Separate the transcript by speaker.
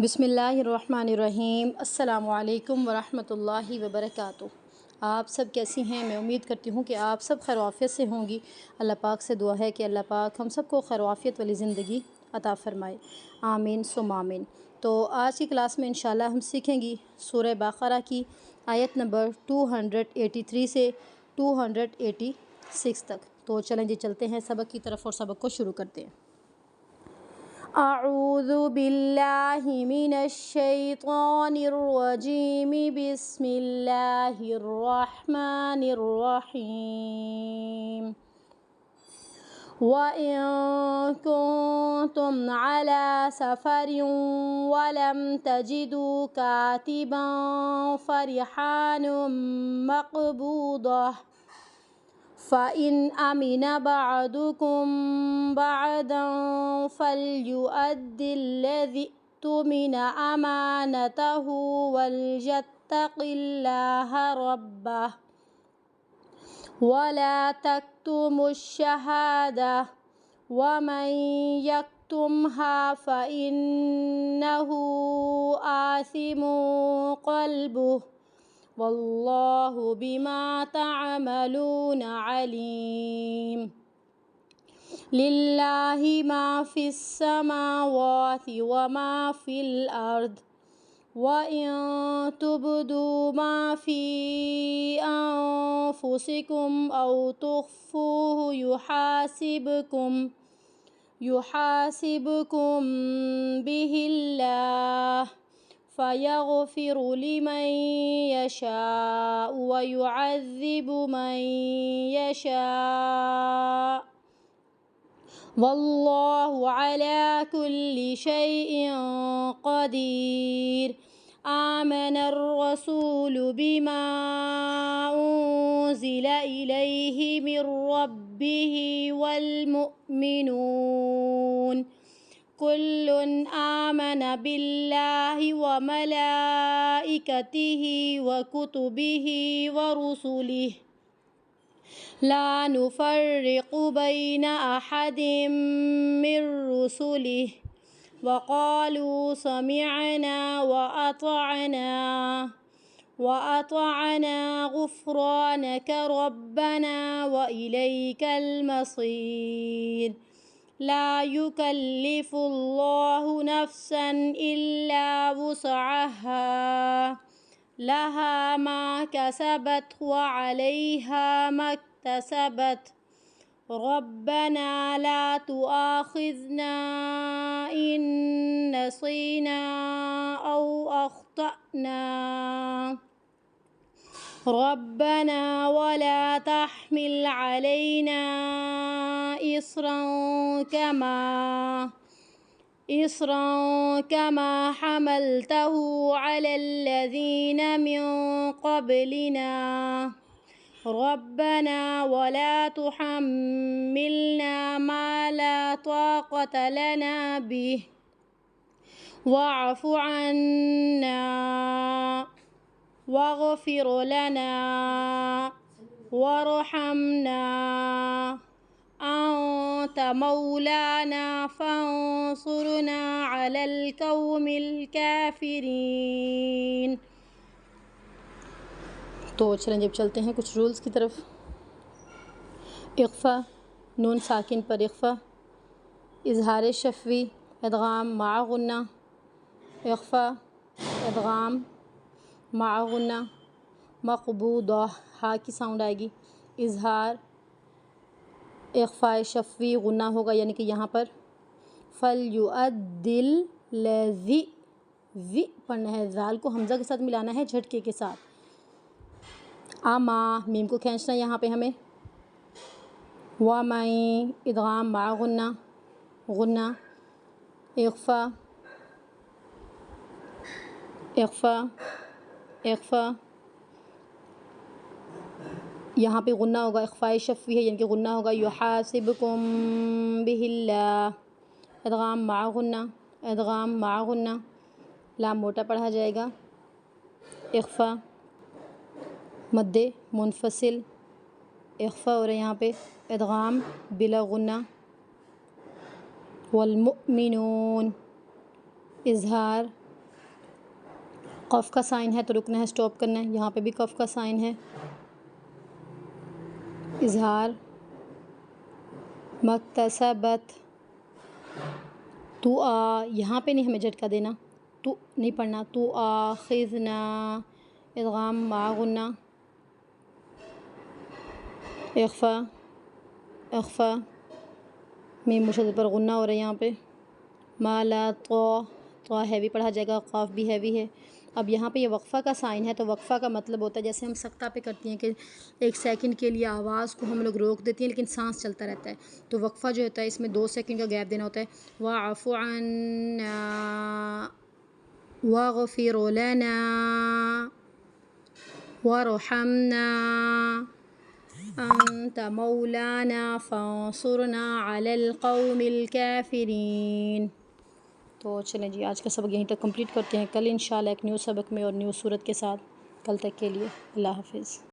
Speaker 1: بسم اللہ الرحمن الرحیم۔ السلام علیکم ورحمۃ اللہ وبرکاتہ۔ آپ سب کیسی ہیں؟ میں امید کرتی ہوں کہ آپ سب خیر و عافیت سے ہوں گی۔ اللہ پاک سے دعا ہے کہ اللہ پاک ہم سب کو خیر و عافیت والی زندگی عطا فرمائے، آمین ثم آمین۔ تو آج کی کلاس میں انشاءاللہ ہم سیکھیں گی سورہ بقرہ کی آیت نمبر 283 سے 286 تک۔ تو چلیں جی چلتے ہیں سبق کی طرف اور سبق کو شروع کرتے ہیں۔ اعوذ باللہ من الشیطان الرجیم، بسم اللہ الرحمن الرحیم۔ وَإِن كُنتُمْ عَلَى سَفَرٍ وَلَمْ تَجِدُوا كَاتِبًا فَرِحَانٌ مَّقْبُوضَةٌ فَإِنْ أَمِنَ بَعْضُكُمْ بَعْضًا فَلْيُؤَدِّ الَّذِي اؤْتُمِنَ أَمَانَتَهُ وَلْيَتَّقِ اللَّهَ رَبَّهُ وَلَا تَكْتُمُوا الشَّهَادَةَ وَمَن يَكْتُمْهَا فَإِنَّهُ آثِمٌ قَلْبُهُ واللہ بما تعملون علیم۔ للہ ما فی السماوات وما فی الارض وَإِن تُبْدُوا مَا فِي أَنفُسِكُمْ أَوْ تُخْفُوهُ يُحَاسِبْكُم بِهِ اللَّهُ فَيَغْفِرُ لِمَن يَشَاءُ وَيُعَذِّبُ مَن يَشَاءُ وَاللَّهُ عَلَى كُلِّ شَيْءٍ قَدِيرٌ۔ آمَنَ الرَّسُولُ بِمَا أُنزِلَ إِلَيْهِ مِن رَّبِّهِ وَالْمُؤْمِنُونَ كُلٌّ آمَنَ بِاللَّهِ وَمَلَائِكَتِهِ وَكُتُبِهِ وَرُسُلِهِ لَا نُفَرِّقُ بَيْنَ أَحَدٍ مِّن رُّسُلِهِ وَقَالُوا سَمِعْنَا وَأَطَعْنَا غُفْرَانَكَ رَبَّنَا وَإِلَيْكَ الْمَصِيرُ۔ لا يكلف الله نفسا إلا وسعها لها ما كسبت وعليها ما اكتسبت ربنا لا تؤاخذنا إن نسينا أو أخطأنا ربنا ولا تحمل علينا إصرا كما حملته على الذين من قبلنا ربنا ولا تحملنا ما لا طاقة لنا به واعف عنا واغفر لنا وارحمنا أنت مولانا فانصرنا على القوم الكافرين۔ تو چلیں جب چلتے ہیں کچھ رولز کی طرف۔ اخفا، نون ساکن پر اخفا، اظہار شفوی، ادغام مع غنہ، اخفا ادغام مع غنہ، مقبوضہ ہا کی ساؤنڈ آئے گی، اظہار اخفاء شفوی غنہ ہوگا، یعنی کہ یہاں پر فَلْيُؤَدِّ الَّذِي ذی پڑھنا ہے، زال کو حمزہ کے ساتھ ملانا ہے جھٹکے کے ساتھ، اما میم کو کھینچنا ہے یہاں پہ ہمیں، وَمَن ادغام مع غنہ، غنہ اخفا اخفا اخفا، یہاں پہ غنہ ہوگا، اخفاء شفوی ہے یعنی کہ غنہ ہوگا، یحاسبکم بہ اللہ، ادغام مع غنہ، ادغام مع غنہ، لام موٹا پڑھا جائے گا، اخفا مد منفصل، اخفا ہو رہا ہے یہاں پہ، ادغام بلا غنہ، والمؤمنون اظہار قف کا سائن ہے تو رکنا ہے، اسٹاپ کرنا ہے، یہاں پہ بھی قف کا سائن ہے۔ اظہار، مکتسبت، تو یہاں پہ نہیں ہمیں جھٹکا دینا، تو نہیں پڑھنا، تو آخذنا، ادغام مع غنہ، اخفا، اخفا، میم مشدد پر غنہ ہو رہا ہے یہاں پہ، مالا تو ہیوی پڑھا جائے گا، قاف بھی ہیوی ہے۔ اب یہاں پہ یہ وقفہ کا سائن ہے، تو وقفہ کا مطلب ہوتا ہے جیسے ہم سکتہ پہ کرتی ہیں کہ ایک سیکنڈ کے لیے آواز کو ہم لوگ روک دیتی ہیں لیکن سانس چلتا رہتا ہے، تو وقفہ جو ہوتا ہے اس میں 2 سیکنڈ کا گیپ دینا ہوتا ہے۔ وَاعْفُ عَنَّا وَاغْفِرْ لَنَا وَارْحَمْنَا أَنْتَ مَوْلَانَا فَانصُرْنَا عَلَى الْقَوْمِ الْكَافِرِينَ۔ تو چلیں جی، آج کا سبق یہیں تک کمپلیٹ کرتے ہیں، کل انشاءاللہ ایک نیو سبق میں اور نیو صورت کے ساتھ، کل تک کے لیے اللہ حافظ۔